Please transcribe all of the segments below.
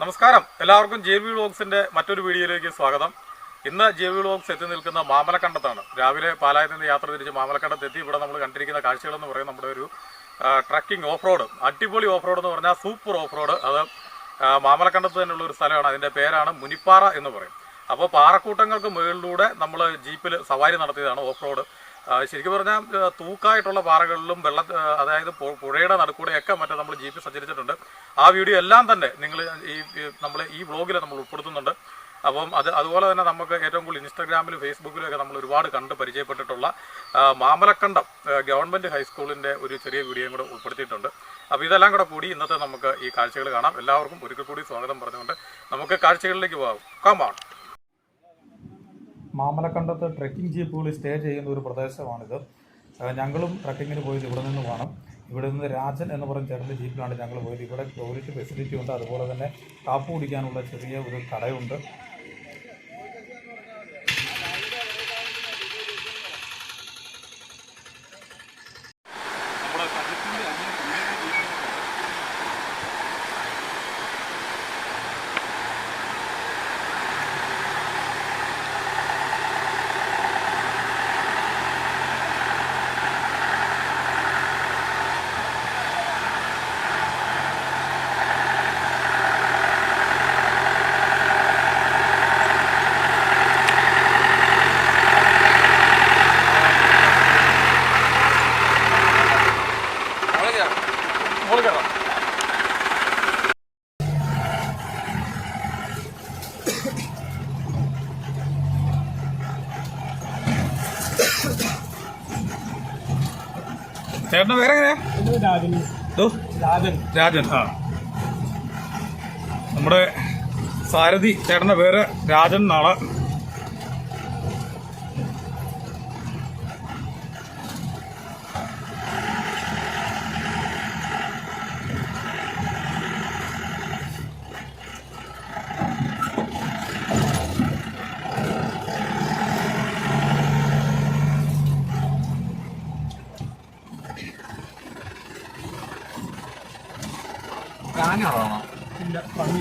നമസ്കാരം, എല്ലാവർക്കും JV വ്ലോഗ്സിന്റെ മറ്റൊരു വീഡിയോയിലേക്ക് സ്വാഗതം. ഇന്ന് JV വ്ലോഗ്സ് എത്തി നിൽക്കുന്ന മാമലക്കണ്ടത്താണ്. രാവിലെ പാലായിൽ നിന്ന് യാത്ര തിരിച്ച് മാമലക്കണ്ടത്ത് എത്തി. ഇവിടെ നമ്മൾ കണ്ടിരിക്കുന്ന കാഴ്ചകളെന്ന് പറയുന്നത് നമ്മുടെ ഒരു ട്രക്കിംഗ് ഓഫ് റോഡ്, അടിപൊളി ഓഫ് റോഡ് എന്ന് പറഞ്ഞാൽ സൂപ്പർ ഓഫ് റോഡ്. അത് മാമലക്കണ്ടത്ത് തന്നെയുള്ള ഒരു സ്ഥലമാണ്. അതിൻ്റെ പേരാണ് മുനിപ്പാറ എന്ന് പറയും. അപ്പോൾ പാറക്കൂട്ടങ്ങൾക്ക് മുകളിലൂടെ നമ്മൾ ജീപ്പിൽ സവാരി നടത്തിയതാണ് ഓഫ് റോഡ്. ശരിക്കും പറഞ്ഞാൽ തൂക്കായിട്ടുള്ള പാറകളിലും അതായത് പുഴയുടെ നടുക്കൂടെയൊക്കെ മറ്റേ നമ്മൾ ജീപ്പിൽ സഞ്ചരിച്ചിട്ടുണ്ട്. ആ വീഡിയോ എല്ലാം തന്നെ നിങ്ങൾ ഈ വ്ളോഗിൽ നമ്മൾ ഉൾപ്പെടുത്തുന്നുണ്ട്. അപ്പം അതുപോലെ തന്നെ നമുക്ക് ഏറ്റവും കൂടുതൽ ഇൻസ്റ്റാഗ്രാമിലും ഫേസ്ബുക്കിലും ഒക്കെ നമ്മൾ ഒരുപാട് കണ്ട് പരിചയപ്പെട്ടിട്ടുള്ള മാമലക്കണ്ടം ഗവൺമെൻറ് ഹൈസ്കൂളിൻ്റെ ഒരു ചെറിയ വീഡിയോയും കൂടെ ഉൾപ്പെടുത്തിയിട്ടുണ്ട്. അപ്പോൾ ഇതെല്ലാം കൂടെ കൂടി ഇന്നത്തെ നമുക്ക് ഈ കാഴ്ചകൾ കാണാം. എല്ലാവർക്കും ഒരിക്കൽ കൂടി സ്വാഗതം പറഞ്ഞുകൊണ്ട് നമുക്ക് കാഴ്ചകളിലേക്ക് പോകാം. കമാൺ. മാമലക്കണ്ടത്ത് ട്രെക്കിംഗ് ജീപ്പുകളിൽ സ്റ്റേ ചെയ്യുന്ന ഒരു പ്രദേശമാണിത്. ഞങ്ങളും ട്രക്കിങ്ങിന് പോയത് ഇവിടെ നിന്ന് വേണം. ഇവിടെ നിന്ന് രാജൻ എന്ന് പറയുന്ന ചേട്ടൻ്റെ ജീപ്പിലാണ് ഞങ്ങൾ പോയത്. ഇവിടെ ടോയ്ലറ്റ് ഫെസിലിറ്റി ഉണ്ട്. അതുപോലെ തന്നെ കാപ്പ് കുടിക്കാനുള്ള ചെറിയ ഒരു കടയുണ്ട്. ചേട്ടൻ്റെ പേരെങ്ങനെയാ? രാജൻ. ആ, നമ്മുടെ സാരഥി ചേട്ടൻ്റെ പേര് രാജൻ എന്നാണ്. ഇല്ല, പന്നി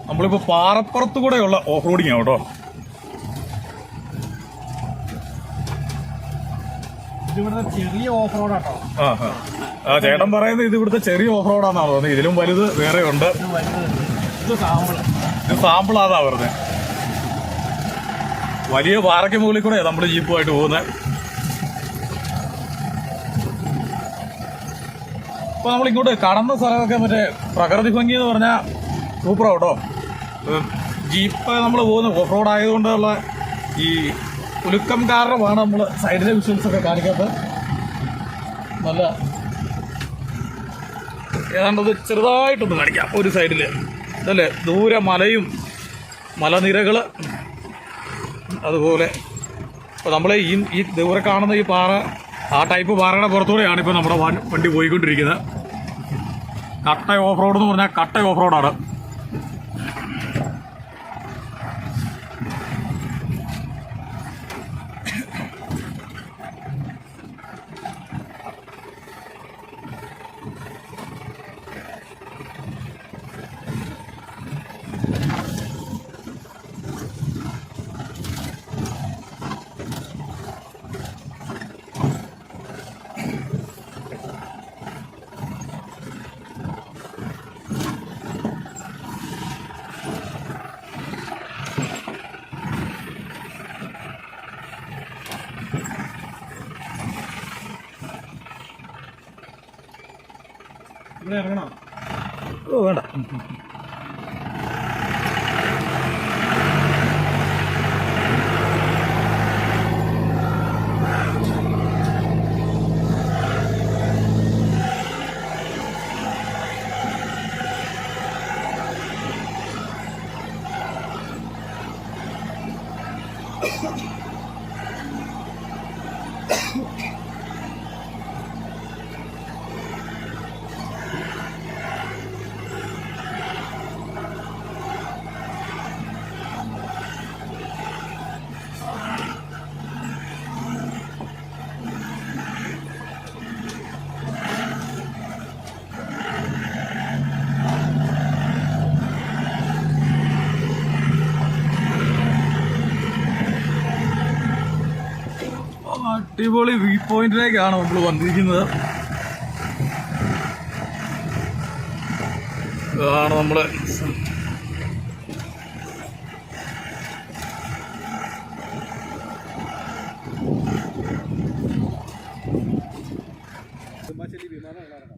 നമ്മളിപ്പോൾ പാറപ്പുറത്ത് കൂടെയുള്ള ഓഫ് റോഡിങ് ആണ് കേട്ടോ. ചെറിയ ഓഫ് റോഡാട്ടോ. ആ ചേട്ടൻ പറയുന്നത് ഇത് ഇവിടുത്തെ ചെറിയ ഓഫ് റോഡാന്നാണ് തോന്നുന്നത്. ഇതിലും വലുത് വേറെ ഉണ്ട്. ഇത് സാമ്പിളാന്നാ പറഞ്ഞത്. വലിയ പാറയ്ക്ക് മുകളിൽ കൂടെ നമ്മൾ ജീപ്പുമായിട്ട് പോകുന്നത്. അപ്പൊ നമ്മളിങ്ങോട്ട് കടന്ന സ്ഥലമൊക്കെ മറ്റേ പ്രകൃതി ഭംഗി എന്ന് പറഞ്ഞാൽ സൂപ്പറാട്ടോ. ജീപ്പ് നമ്മൾ പോകുന്ന ഓഫ് റോഡ് ആയതുകൊണ്ടുള്ള ഈ കുലുക്കം കാരണമാണ് നമ്മൾ സൈഡിലെ വിഷ്വൽസൊക്കെ കാണിക്കാത്തത്. നല്ല ഏതാണ്ടത് ചെറുതായിട്ടൊന്ന് കാണിക്കാം. ഒരു സൈഡിൽ ഇതല്ലേ ദൂരെ മലയും മലനിരകൾ. അതുപോലെ ഇപ്പോൾ നമ്മൾ ഈ ദൂരെ കാണുന്ന ഈ പാറ, ആ ടൈപ്പ് പാറയുടെ പുറത്തൂടെയാണ് ഇപ്പോൾ നമ്മുടെ വണ്ടി പോയിക്കൊണ്ടിരിക്കുന്നത്. കട്ട ഓഫ് റോഡ് എന്ന് പറഞ്ഞാൽ കട്ട ഓഫ് റോഡാണ്. ഇവിടെ ഇറങ്ങണം? ഓ വേണ്ട. അടിപൊളി വ്യൂ പോയിന്റിലേക്കാണ് നമ്മൾ വന്നിരിക്കുന്നത്. ഇതാണ് നമ്മള്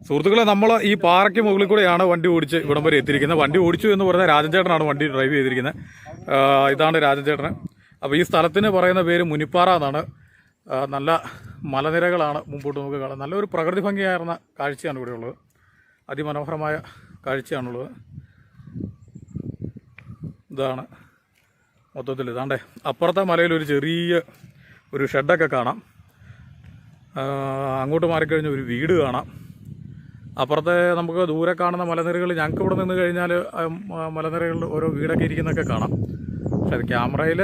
സുഹൃത്തുക്കളെ, നമ്മൾ ഈ പാറയ്ക്ക് മുകളിൽ കൂടെയാണ് വണ്ടി ഓടിച്ച് ഇവിടം വരെ എത്തിയിരിക്കുന്നത്. വണ്ടി ഓടിച്ചു എന്ന് പറഞ്ഞാൽ രാജൻ ചേട്ടനാണ് വണ്ടി ഡ്രൈവ് ചെയ്തിരിക്കുന്നത്. ഇതാണ് രാജൻ ചേട്ടന്. അപ്പോൾ ഈ സ്ഥലത്തിന് പറയുന്ന പേര് മുനിപ്പാറ എന്നാണ്. നല്ല മലനിരകളാണ് മുമ്പോട്ട് നമുക്ക് കാണാം. നല്ലൊരു പ്രകൃതി ഭംഗിയായിരുന്ന കാഴ്ചയാണ് ഇവിടെ ഉള്ളത്. അതിമനോഹരമായ കാഴ്ചയാണുള്ളത്. ഇതാണ് മൊത്തത്തിൽ. ഇതാണ്ടേ അപ്പുറത്തെ മലയിൽ ഒരു ചെറിയ ഒരു ഷെഡൊക്കെ കാണാം. അങ്ങോട്ട് മാറിക്കഴിഞ്ഞാൽ ഒരു വീട് കാണാം. അപ്പുറത്തെ നമുക്ക് ദൂരെ കാണുന്ന മലനിരകൾ, ഞങ്ങൾക്ക് ഇവിടെ നിന്ന് കഴിഞ്ഞാൽ മലനിരകളിൽ ഓരോ വീടൊക്കെ ഇരിക്കുന്നതൊക്കെ കാണാം. പക്ഷെ അത് ക്യാമറയിൽ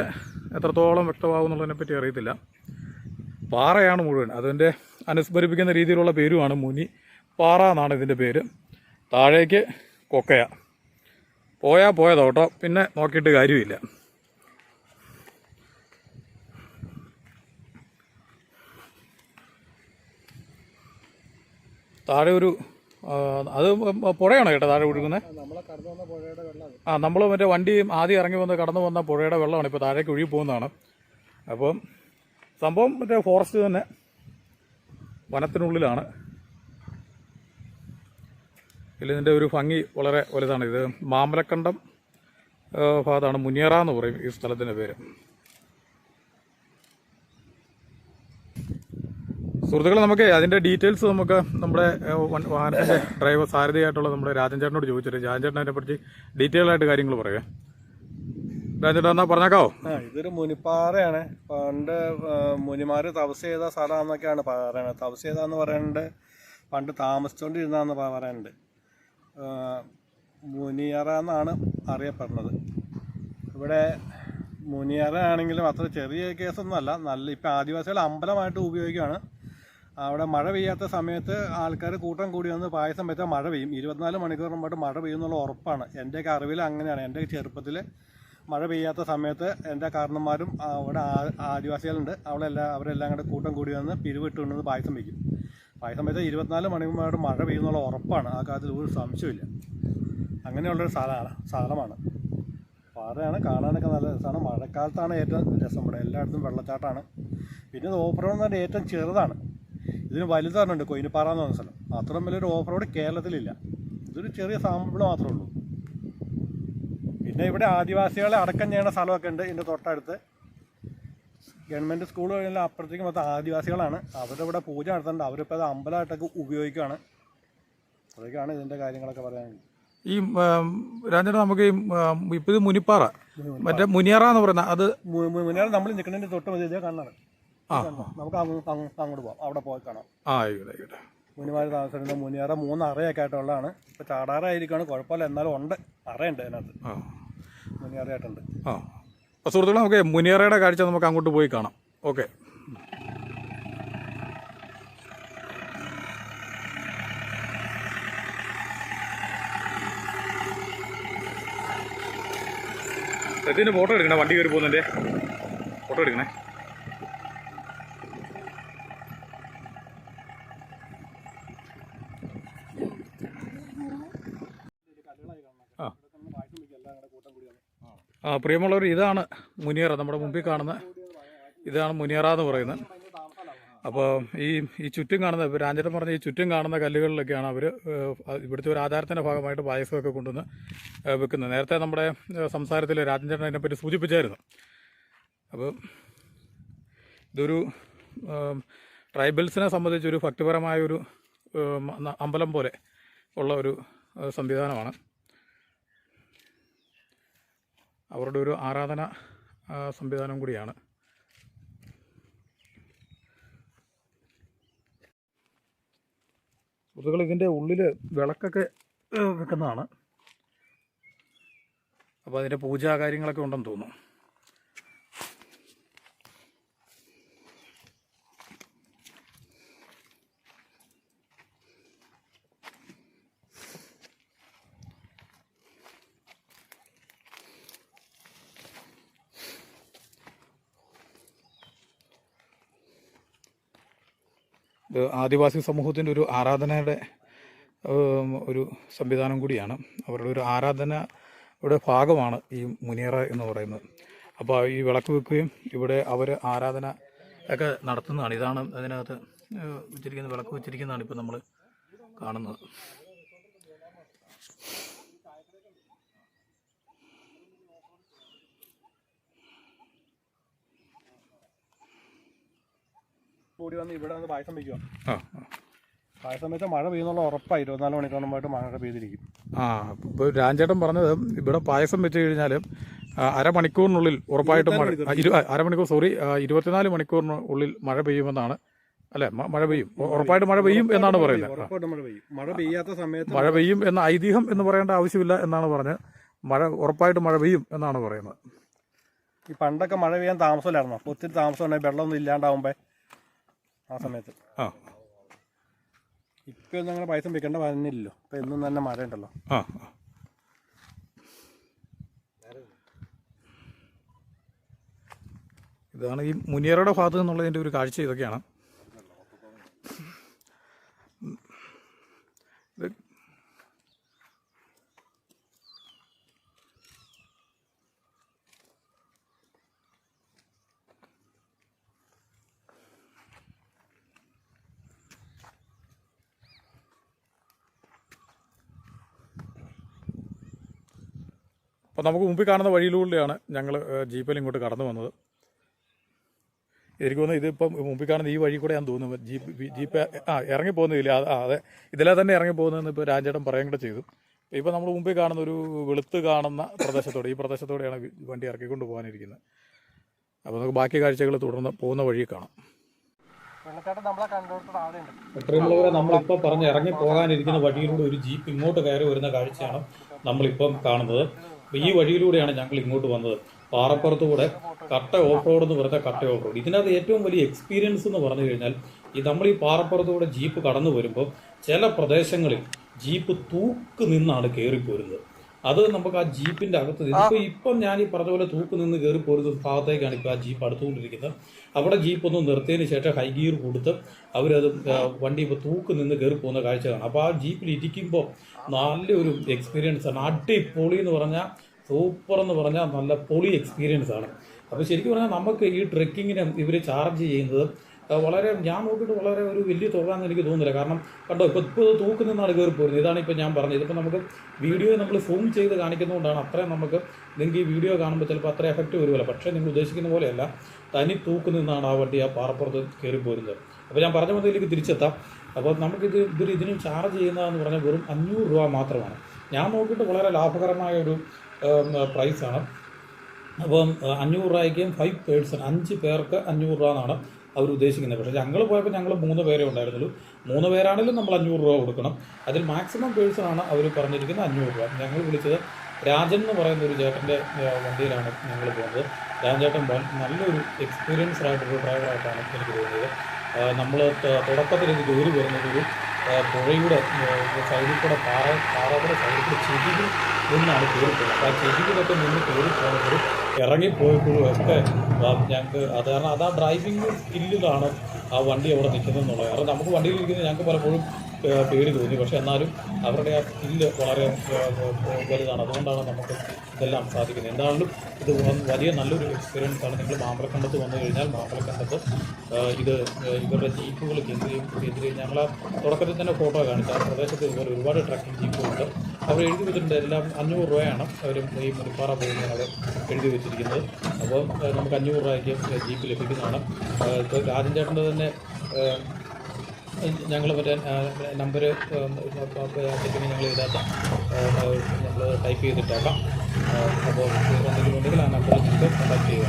എത്രത്തോളം വ്യക്തമാകും എന്നുള്ളതിനെപ്പറ്റി അറിയത്തില്ല. പാറയാണ് മുഴുവൻ. അതിൻ്റെ അനുസ്മരിപ്പിക്കുന്ന രീതിയിലുള്ള പേരുമാണ് മുനി പാറ എന്നാണ് ഇതിൻ്റെ പേര്. താഴേക്ക് കൊക്കയ. പോയാൽ പോയതോ കേട്ടോ, പിന്നെ നോക്കിയിട്ട് കാര്യമില്ല. താഴെ ഒരു അത് പുഴയാണോ ചേട്ടാ താഴെ ഒഴുകുന്നത്? നമ്മൾ മറ്റേ വണ്ടി ആദ്യം ഇറങ്ങി വന്ന് കടന്നു വന്ന പുഴയുടെ വെള്ളമാണ് ഇപ്പോൾ താഴേക്ക് ഒഴുകി പോകുന്നതാണ്. അപ്പം സംഭവം മറ്റേ ഫോറസ്റ്റ് തന്നെ, വനത്തിനുള്ളിലാണ്. ഇതിൻ്റെ ഒരു ഭംഗി വളരെ വലുതാണ്. ഇത് മാമലക്കണ്ടം ഭാഗത്താണ്. മുനിയറ എന്ന് പറയും ഈ സ്ഥലത്തിൻ്റെ പേര്. സുഹൃത്തുക്കളെ, നമുക്ക് അതിൻ്റെ ഡീറ്റെയിൽസ് നമുക്ക് നമ്മുടെ വാഹനത്തിൻ്റെ ഡ്രൈവർ സാരഥിയായിട്ടുള്ള നമ്മുടെ രാജൻ ചേട്ടനോട് ചോദിച്ചിട്ട് രാജൻ ചേട്ടൻ അതിനെപ്പറ്റി ഡീറ്റെയിൽ ആയിട്ട് കാര്യങ്ങൾ പറയാം. രാജൻ ചേട്ടൻ എന്നാ പറഞ്ഞേക്കാവോ? ഇതൊരു മുനിപ്പാറയാണ്. പണ്ട് മുനിമാർ തപസ് ചെയ്ത സ്ഥലമാണെന്നൊക്കെയാണ് പറയുന്നത്. തപസ് ചെയ്താന്ന് പറയുന്നുണ്ട്, പണ്ട് താമസിച്ചുകൊണ്ടിരുന്നതെന്ന് പറയുന്നുണ്ട്. മുനിയറ എന്നാണ് അറിയപ്പെടുന്നത്. ഇവിടെ മുനിയറ ആണെങ്കിലും അത്ര ചെറിയ കേസൊന്നുമല്ല. നല്ല ഇപ്പം ആദിവാസികൾ അമ്പലമായിട്ട് ഉപയോഗിക്കുകയാണ്. അവിടെ മഴ പെയ്യാത്ത സമയത്ത് ആൾക്കാർ കൂട്ടം കൂടി വന്ന് പായസം വെച്ചാൽ മഴ പെയ്യും. 24 മണിക്കൂർ മുമ്പായിട്ട് മഴ പെയ്യുന്നുള്ള ഉറപ്പാണ്. എൻ്റെയൊക്കെ അറിവിൽ അങ്ങനെയാണ്. എൻ്റെ ചെറുപ്പത്തിൽ മഴ പെയ്യാത്ത സമയത്ത് എൻ്റെ കാരണന്മാരും അവിടെ ആദിവാസികളുണ്ട്, അവരെല്ലാം കൂടെ കൂട്ടം കൂടി വന്ന് പിരിവിട്ടുകൊണ്ടുവന്ന് പായസം വയ്ക്കും. പായസം വെച്ചാൽ 24 മണിക്കൂർ മഴ പെയ്യുന്നുള്ള ഉറപ്പാണ്. ആ കാര്യത്തിൽ ഒരു സംശയമില്ല. അങ്ങനെയുള്ളൊരു സ്ഥലമാണ്. പാറയാണ്, കാണാനൊക്കെ നല്ല രസമാണ്. മഴക്കാലത്താണ് ഏറ്റവും രസം. ഇവിടെ എല്ലായിടത്തും വെള്ളച്ചാട്ടമാണ്. പിന്നെ ഇത് ഓഫ് റോഡ് എന്ന് പറഞ്ഞാൽ ഏറ്റവും ചെറുതാണ്. ഇതിന് വലുതാറുണ്ട് കൊയിനിപ്പാറ എന്ന് പറഞ്ഞ സ്ഥലം. അത്രയും വലിയൊരു ഓഫ് റോഡ് കേരളത്തിലില്ല. ഇതൊരു ചെറിയ സാമ്പിൾ മാത്രമേ ഉള്ളൂ. പിന്നെ ഇവിടെ ആദിവാസികളെ അടക്കം ചെയ്യുന്ന സ്ഥലമൊക്കെ ഉണ്ട്. ഇതിൻ്റെ തൊട്ടടുത്ത് ഗവൺമെൻറ് സ്കൂൾ കഴിഞ്ഞാൽ അപ്പുറത്തേക്ക് മൊത്തം ആദിവാസികളാണ്. അവരുടെ ഇവിടെ പൂജ നടത്തുന്നുണ്ട്. അവരിപ്പോൾ അത് അമ്പലമായിട്ടൊക്കെ ഉപയോഗിക്കുകയാണ്. അതൊക്കെയാണ് ഇതിൻ്റെ കാര്യങ്ങളൊക്കെ പറയാനുള്ളത്. ഈ രാജേട്ടൻ, നമുക്ക് ഇപ്പോൾ ഇത് മുനിപ്പാറ, മറ്റേ മുനിയറ എന്ന് പറയുന്ന അത് മുനിയറ നമ്മൾ നിൽക്കുന്നതിൻ്റെ തൊട്ട് മതി ഇതേ കാണാറ്. നമുക്ക് അങ്ങോട്ട് പോകാം, അവിടെ പോയി കാണാം. ആയിക്കോട്ടെ. മുനിമാർ താമസിച്ചിരുന്ന മുനിയറ 3 അറയൊക്കെ ആയിട്ടുള്ളതാണ്. ഇപ്പോൾ ചാടാറായിരിക്കുകയാണ്, കുഴപ്പമില്ല. എന്നാലും ഉണ്ട്, അറയുണ്ട് അതിനകത്ത്. മുനിയറയായിട്ടുണ്ട്. അപ്പോൾ സുഹൃത്തുക്കളെ, നമുക്ക് മുനിയറയുടെ കാഴ്ച നമുക്ക് അങ്ങോട്ട് പോയി കാണാം. ഓക്കെ. ഇതിൻ്റെ ഫോട്ടോ എടുക്കണേ, വണ്ടി കയറി പോകുന്നതിൻ്റെ ഫോട്ടോ എടുക്കണേ. പ്രിയമുള്ളവർ, ഇതാണ് മുനിയറ. നമ്മുടെ മുമ്പിൽ കാണുന്ന ഇതാണ് മുനിയറ എന്ന് പറയുന്നത്. അപ്പോൾ ഈ ചുറ്റും കാണുന്ന, രാജേട്ടൻ പറഞ്ഞ ഈ ചുറ്റും കാണുന്ന കല്ലുകളിലൊക്കെയാണ് അവർ ഇവിടുത്തെ ഒരു ആചാരത്തിൻ്റെ ഭാഗമായിട്ട് പായസമൊക്കെ കൊണ്ടുവന്ന് വെക്കുന്നത്. നേരത്തെ നമ്മുടെ സംസാരത്തിൽ രാജൻ ചേട്ടൻ അതിനെപ്പറ്റി സൂചിപ്പിച്ചായിരുന്നു. അപ്പോൾ ഇതൊരു ട്രൈബൽസിനെ സംബന്ധിച്ചൊരു ഭക്തിപരമായൊരു അമ്പലം പോലെ ഉള്ള ഒരു സംവിധാനമാണ്. അവരുടെ ഒരു ആരാധന സംവിധാനം കൂടിയാണ്. സുഹൃത്തുക്കൾ, ഇതിൻ്റെ ഉള്ളിൽ വിളക്കൊക്കെ വെക്കുന്നതാണ്. അപ്പോൾ അതിൻ്റെ പൂജാ കാര്യങ്ങളൊക്കെ ഉണ്ടെന്ന് തോന്നുന്നു. ഇത് ആദിവാസി സമൂഹത്തിൻ്റെ ഒരു ആരാധനയുടെ ഒരു സംവിധാനം കൂടിയാണ്. അവരുടെ ഒരു ആരാധനയുടെ ഭാഗമാണ് ഈ മുനിയറ എന്ന് പറയുന്നത്. അപ്പോൾ ഈ വിളക്ക് വെക്കുകയും ഇവിടെ അവർ ആരാധന ഒക്കെ നടത്തുന്നതാണ്. ഇതാണ് അതിനകത്ത് വെച്ചിരിക്കുന്ന വിളക്ക് വെച്ചിരിക്കുന്നതാണ് ഇപ്പോൾ നമ്മൾ കാണുന്നത്. കൂടി വന്ന് ഇവിടെ വന്ന് പായസം വയ്ക്കുക. പായസം വെച്ചാൽ മഴ പെയ്യുന്നുള്ള ഉറപ്പാണ്. 24 മണിക്കൂറുമായിട്ട് മഴ പെയ്തിരിക്കും. ഇപ്പോൾ രാജേട്ടൻ പറഞ്ഞത് ഇവിടെ പായസം വെച്ച് കഴിഞ്ഞാൽ അരമണിക്കൂറിനുള്ളിൽ ഉറപ്പായിട്ടും 24 മണിക്കൂറിനുള്ളിൽ മഴ പെയ്യുമെന്നാണ്. അല്ലെ, മഴ പെയ്യും, ഉറപ്പായിട്ട് മഴ പെയ്യും എന്നാണ് പറയുന്നത്. ഉറപ്പായിട്ടും മഴ പെയ്യും. മഴ പെയ്യാത്ത സമയത്ത് മഴ പെയ്യും എന്ന ഐതിഹ്യം എന്ന് പറയേണ്ട ആവശ്യമില്ല എന്നാണ് പറഞ്ഞത്. ഉറപ്പായിട്ട് മഴ പെയ്യും എന്നാണ് പറയുന്നത്. ഈ പണ്ടൊക്കെ മഴ പെയ്യാൻ താമസമില്ലായിരുന്നു. അപ്പോൾ ഒത്തിരി താമസം ഉണ്ടെങ്കിൽ വെള്ളമൊന്നും ഇല്ലാണ്ടാവുമ്പോൾ ആ സമയത്ത്. ഇപ്പം ഒന്നും അങ്ങനെ പായസം വെക്കേണ്ട വന്നില്ലല്ലോ. ഇപ്പം എന്നും തന്നെ മഴ ഉണ്ടല്ലോ. ഇതാണ് ഈ മുനിയറയുടെ ഭാഗത്ത് നിന്നുള്ളതിൻ്റെ ഒരു കാഴ്ച. ഇതൊക്കെയാണ്. അപ്പോൾ നമുക്ക് മുമ്പിൽ കാണുന്ന വഴിയിലൂടെയാണ് ഞങ്ങൾ ജീപ്പിൽ ഇങ്ങോട്ട് കടന്നു വന്നത്. എനിക്ക് തോന്നുന്നു ഇതിപ്പം മുമ്പിൽ കാണുന്ന ഈ വഴി കൂടെ ഞാൻ തോന്നുന്നു ജീപ്പ് ഇറങ്ങിപ്പോകുന്നില്ല. അതെ, ഇതിലെ തന്നെ ഇറങ്ങിപ്പോകുന്നതെന്ന് ഇപ്പോൾ രാജേട്ടൻ പറയുകയും കൂടെ ചെയ്തു. ഇപ്പോൾ നമ്മൾ മുമ്പിൽ കാണുന്ന ഒരു വെളുത്ത് കാണുന്ന ഈ പ്രദേശത്തോടെയാണ് വണ്ടി ഇറക്കിക്കൊണ്ട് പോകാനിരിക്കുന്നത്. അപ്പോൾ നമുക്ക് ബാക്കി കാഴ്ചകൾ തുടർന്ന് പോകുന്ന വഴി കാണാം. നമ്മളിപ്പോൾ പറഞ്ഞ് ഇറങ്ങി പോകാനിരിക്കുന്ന വഴിയിലൂടെ ഒരു ജീപ്പ് ഇങ്ങോട്ട് കയറി വരുന്ന കാഴ്ചയാണ് നമ്മളിപ്പം കാണുന്നത്. അപ്പോൾ ഈ വഴിയിലൂടെയാണ് ഞങ്ങൾ ഇങ്ങോട്ട് വന്നത്. പാറപ്പുറത്തുകൂടെ കട്ട ഓഫ് റോഡ് എന്ന് പറഞ്ഞാൽ കട്ട ഓഫ് റോഡ്. ഇതിനകത്ത് ഏറ്റവും വലിയ എക്സ്പീരിയൻസ് എന്ന് പറഞ്ഞു കഴിഞ്ഞാൽ നമ്മൾ ഈ പാറപ്പുറത്തുകൂടെ ജീപ്പ് കടന്നു വരുമ്പോൾ ചില പ്രദേശങ്ങളിൽ ജീപ്പ് തൂക്ക് നിന്നാണ് കയറിപ്പോരുന്നത്. അത് നമുക്ക് ആ ജീപ്പിന്റെ അകത്ത് ഇപ്പം ഞാൻ ഈ പറഞ്ഞ പോലെ തൂക്ക് നിന്ന് കയറി പോരുന്ന ഭാഗത്തേക്കാണ് ഇപ്പോൾ ആ ജീപ്പ് അടുത്തുകൊണ്ടിരിക്കുന്നത്. അവിടെ ജീപ്പ് ഒന്ന് നിർത്തിയതിന് ശേഷം ഹൈ ഗിയർ കൊടുത്ത് അവരത് വണ്ടി ഇപ്പോൾ തൂക്ക് നിന്ന് കയറി പോകുന്ന കാഴ്ചയാണ്. അപ്പോൾ ആ ജീപ്പിൽ ഇരിക്കുമ്പോൾ നല്ലൊരു എക്സ്പീരിയൻസ് ആണ്. അടിപൊളി എന്ന് പറഞ്ഞാൽ സൂപ്പർ എന്ന് പറഞ്ഞാൽ നല്ല പൊളി എക്സ്പീരിയൻസ് ആണ്. അപ്പോൾ ശരിക്കും പറഞ്ഞാൽ നമുക്ക് ഈ ട്രെക്കിങ്ങിന് ഇവർ ചാർജ് ചെയ്യുന്നത് വളരെ, ഞാൻ നോക്കിയിട്ട് വളരെ ഒരു വലിയ തുക എന്ന് എനിക്ക് തോന്നുന്നില്ല. കാരണം കണ്ടോ, ഇപ്പോൾ തൂക്ക് നിന്നാണ് കയറി പോരുന്നത്. ഇതാണ് ഇപ്പോൾ ഞാൻ പറഞ്ഞത്. ഇതിപ്പോൾ നമുക്ക് വീഡിയോ നമ്മൾ സൂം ചെയ്ത് കാണിക്കുന്നതുകൊണ്ടാണ് അത്രയും നിങ്ങൾക്ക് ഈ വീഡിയോ കാണുമ്പോൾ ചിലപ്പോൾ അത്ര എഫക്റ്റ് വരുമല്ലോ. പക്ഷേ നിങ്ങൾ ഉദ്ദേശിക്കുന്ന പോലെയല്ല, തനി തൂക്ക് നിന്നാണ് ആ വണ്ടി ആ പാറപ്പുറത്ത് കയറി പോരുന്നത്. അപ്പോൾ ഞാൻ പറഞ്ഞ മതിയിലേക്ക് തിരിച്ചെത്താം. അപ്പോൾ നമുക്കിത് ഇതിന് ചാർജ് ചെയ്യുന്നതെന്ന് പറഞ്ഞാൽ വെറും 500 രൂപ മാത്രമാണ്. ഞാൻ നോക്കിയിട്ട് വളരെ ലാഭകരമായ ഒരു പ്രൈസാണ്. അപ്പം 500 രൂപയ്ക്കും 5 പേഴ്സൺ 5 പേർക്ക് 500 രൂപ എന്നാണ് അവർ ഉദ്ദേശിക്കുന്നത്. പക്ഷേ ഞങ്ങൾ പോയപ്പോൾ ഞങ്ങൾ 3 പേരേ ഉണ്ടായിരുന്നുള്ളൂ. 3 പേരാണെങ്കിലും നമ്മൾ 500 രൂപ കൊടുക്കണം. അതിൽ മാക്സിമം പേഴ്സണാണ് അവർ പറഞ്ഞിരിക്കുന്നത് 500 രൂപ. ഞങ്ങൾ വിളിച്ചത് രാജൻ എന്ന് പറയുന്ന ഒരു ചേട്ടൻ്റെ വണ്ടിയിലാണ് ഞങ്ങൾ പോകുന്നത്. രാജേട്ടൻ നല്ലൊരു എക്സ്പീരിയൻസ്ഡ് ആയിട്ടൊരു ഡ്രൈവറായിട്ടാണ് എനിക്ക് തോന്നിയത്. നമ്മൾ തുടക്കത്തിൽ ഇത് കയറി വരുന്നത് ഒരു പുഴയുടെ സൈഡിൽ കൂടെ പാറയുടെ സൈഡിൽ കൂടെ ചെടികൾ നിന്നാണ് കയറിപ്പോയത്. അപ്പോൾ ആ ചെടികളൊക്കെ നിന്ന് കയറി പോകുന്നത് ഇറങ്ങിപ്പോയപ്പോഴും ഒക്കെ ഞങ്ങൾക്ക് അത് കാരണം അത് ആ ഡ്രൈവിംഗ് സ്കില്ലിലാണ് ആ വണ്ടി അവിടെ നിൽക്കുന്നതെന്നുള്ളത്. കാരണം നമുക്ക് വണ്ടിയിലിരിക്കുന്നത് ഞങ്ങൾക്ക് പലപ്പോഴും പേടി തോന്നി. പക്ഷേ എന്നാലും അവരുടെ ആ സ്കില്ല് വളരെ വലുതാണ്. അതുകൊണ്ടാണ് നമുക്ക് ഇതെല്ലാം സാധിക്കുന്നത്. എന്തായാലും ഇത് വലിയ നല്ലൊരു എക്സ്പീരിയൻസ് ആണ്. നിങ്ങൾ മാമ്പലക്കണ്ടത്ത് വന്നു കഴിഞ്ഞാൽ മാമ്പലക്കണ്ടത്ത് ഇവരുടെ ജീപ്പുകൾ കേന്ദ്രീകരിച്ച് ഞങ്ങൾ തുടക്കത്തിൽ തന്നെ ഫോട്ടോ കാണിച്ചു. ആ പ്രദേശത്ത് ഇതുപോലെ ഒരുപാട് ട്രക്കിംഗ് ജീപ്പുകളുണ്ട്. അവർ എഴുതി വെച്ചിട്ടുണ്ട് എല്ലാം 500 രൂപയാണ് അവർ ഈ മുനിപ്പാറ പോകുന്നതിന് അവിടെ എഴുതി വെച്ചിരിക്കുന്നത്. അപ്പോൾ നമുക്ക് 500 രൂപയ്ക്ക് ജീപ്പ് ലഭിക്കുന്നതാണ്. ഇപ്പോൾ രാജൻ ചേട്ടൻ്റെ തന്നെ ഞങ്ങൾ മറ്റേ നമ്പർ ഞങ്ങൾ ഇതിനകത്ത് നമ്മൾ ടൈപ്പ് ചെയ്തിട്ടേക്കാം. അപ്പോൾ എന്തെങ്കിലും ഉണ്ടെങ്കിൽ ആ നമ്പറിൽ നിങ്ങൾക്ക് കോൺടാക്ട് ചെയ്യുക.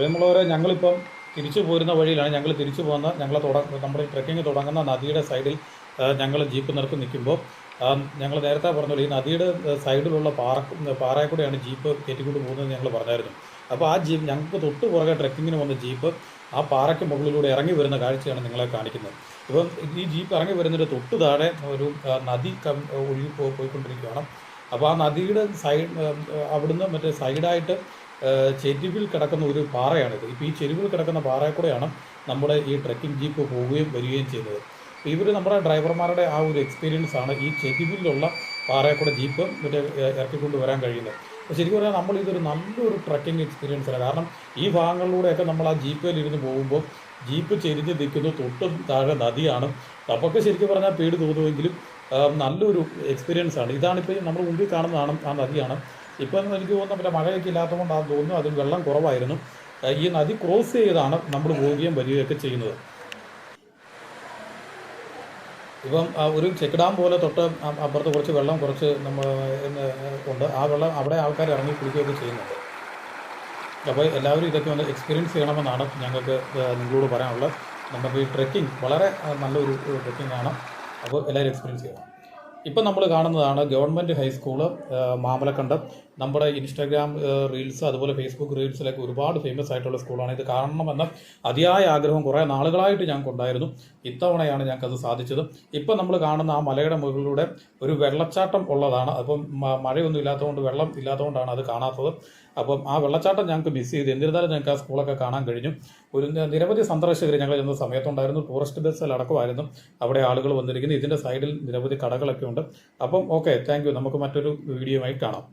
പ്രിയമുള്ളവരെ, ഞങ്ങളിപ്പം തിരിച്ചു പോരുന്ന വഴിയിലാണ്. ഞങ്ങൾ തിരിച്ചു പോകുന്ന നമ്മുടെ ട്രെക്കിംഗ് തുടങ്ങുന്ന നദിയുടെ സൈഡിൽ ഞങ്ങൾ ജീപ്പ് നിർത്തി നിൽക്കുമ്പോൾ ഞങ്ങൾ നേരത്തെ പറഞ്ഞല്ലോ, ഈ നദിയുടെ സൈഡിലുള്ള പാറയിൽ കൂടെയാണ് ജീപ്പ് കയറ്റിക്കൊണ്ട് പോകുന്നത് ഞങ്ങൾ പറഞ്ഞായിരുന്നു. അപ്പോൾ ആ ജീപ്പ് ഞങ്ങൾക്ക് തൊട്ട് പുറകെ ട്രെക്കിങ്ങിന് വന്ന ജീപ്പ് ആ പാറയ്ക്ക് മുകളിലൂടെ ഇറങ്ങി വരുന്ന കാഴ്ചയാണ് നിങ്ങളെ കാണിക്കുന്നത്. ഇപ്പം ഈ ജീപ്പ് ഇറങ്ങി വരുന്നതിൻ്റെ തൊട്ട് താഴെ ഒരു നദി ഒഴുകി പോയിക്കൊണ്ടിരിക്കുകയാണ്. അപ്പോൾ ആ നദിയുടെ അവിടുന്ന് മറ്റേ സൈഡായിട്ട് ചെരുവിൽ കിടക്കുന്ന ഒരു പാറയാണിത്. ഇപ്പോൾ ഈ ചെരുവിൽ കിടക്കുന്ന പാറയിൽ കൂടെയാണ് നമ്മുടെ ഈ ട്രെക്കിംഗ് ജീപ്പ് പോവുകയും വരികയും ചെയ്യുന്നത്. ഇവർ നമ്മുടെ ഡ്രൈവർമാരുടെ ആ ഒരു എക്സ്പീരിയൻസ് ആണ് ഈ ചെരുവിലുള്ള പാറയിൽ കൂടെ ജീപ്പ് മറ്റേ ഇറക്കിക്കൊണ്ട് വരാൻ കഴിയുന്നത്. അപ്പോൾ ശരിക്കും പറഞ്ഞാൽ ഇതൊരു നല്ലൊരു ട്രെക്കിംഗ് എക്സ്പീരിയൻസ് ആണ്. കാരണം ഈ ഭാഗങ്ങളിലൂടെയൊക്കെ നമ്മൾ ആ ജീപ്പിലിരുന്ന് പോകുമ്പോൾ ജീപ്പ് ചെരിഞ്ഞ് നിൽക്കുന്ന തൊട്ടും താഴെ നദിയാണ്. നമുക്ക് ശരിക്കും പറഞ്ഞാൽ പേടി തോന്നുമെങ്കിലും നല്ലൊരു എക്സ്പീരിയൻസ് ആണ്. ഇതാണിപ്പോൾ നമ്മൾ മുമ്പിൽ കാണുന്നതാണ് ആ നദിയാണ്. ഇപ്പം എനിക്ക് തോന്നുന്നു പിന്നെ മഴയൊക്കെ ഇല്ലാത്തതുകൊണ്ടാണ് തോന്നുന്നു അതിൽ വെള്ളം കുറവായിരുന്നു. ഈ നദി ക്രോസ് ചെയ്താണ് നമ്മൾ പോവുകയും വരികയൊക്കെ ചെയ്യുന്നത്. ഇപ്പം ഒരു ചെക്ക് ഡാം പോലെ തൊട്ട് അപ്പുറത്ത് കുറച്ച് വെള്ളം നമ്മൾ ഉണ്ട്. ആ വെള്ളം അവിടെ ആൾക്കാർ ഇറങ്ങി കുളിക്കുകയൊക്കെ ചെയ്യുന്നുണ്ട്. അപ്പോൾ എല്ലാവരും ഇതൊക്കെ ഒന്ന് എക്സ്പീരിയൻസ് ചെയ്യണമെന്നാണ് ഞങ്ങൾക്ക് നിങ്ങളോട് പറയാനുള്ളത്. നമുക്ക് ഈ ട്രെക്കിംഗ് വളരെ നല്ലൊരു ട്രെക്കിംഗ് ആണ്. അപ്പോൾ എല്ലാവരും എക്സ്പീരിയൻസ് ചെയ്യണം. ഇപ്പം നമ്മൾ കാണുന്നതാണ് ഗവൺമെൻറ് ഹൈസ്കൂള് മാമലക്കണ്ടം. നമ്മുടെ ഇൻസ്റ്റാഗ്രാം റീൽസ് അതുപോലെ ഫേസ്ബുക്ക് റീൽസിലൊക്കെ ഒരുപാട് ഫേമസ് ആയിട്ടുള്ള സ്കൂളാണ്. ഇത് കാണണമെന്ന് അതിയായ ആഗ്രഹം കുറേ നാളുകളായിട്ട് ഞങ്ങൾക്കുണ്ടായിരുന്നു. ഇത്തവണയാണ് ഞങ്ങൾക്കത് സാധിച്ചത്. ഇപ്പം നമ്മൾ കാണുന്ന ആ മലയുടെ മുകളിലൂടെ ഒരു വെള്ളച്ചാട്ടം ഉള്ളതാണ്. അപ്പം മഴയൊന്നും ഇല്ലാത്തതുകൊണ്ട് വെള്ളം ഇല്ലാത്തതുകൊണ്ടാണ് അത് കാണാത്തത്. അപ്പം ആ വെള്ളച്ചാട്ടം ഞങ്ങൾക്ക് മിസ് ചെയ്തു. എന്നിരുന്നാലും ഞങ്ങൾക്ക് ആ സ്കൂളൊക്കെ കാണാൻ കഴിഞ്ഞു. ഒരു നിരവധി സന്ദർശകർ ഞങ്ങൾ ചെന്ന സമയത്തുണ്ടായിരുന്നു. ടൂറിസ്റ്റ് ബസ്സിൽ അടക്കമായിരുന്നു അവിടെ ആളുകൾ വന്നിരിക്കുന്നത്. ഇതിൻ്റെ സൈഡിൽ നിരവധി കടകളൊക്കെ ഉണ്ട്. അപ്പം ഓക്കെ, താങ്ക് യു. നമുക്ക് മറ്റൊരു വീഡിയോയുമായി കാണാം.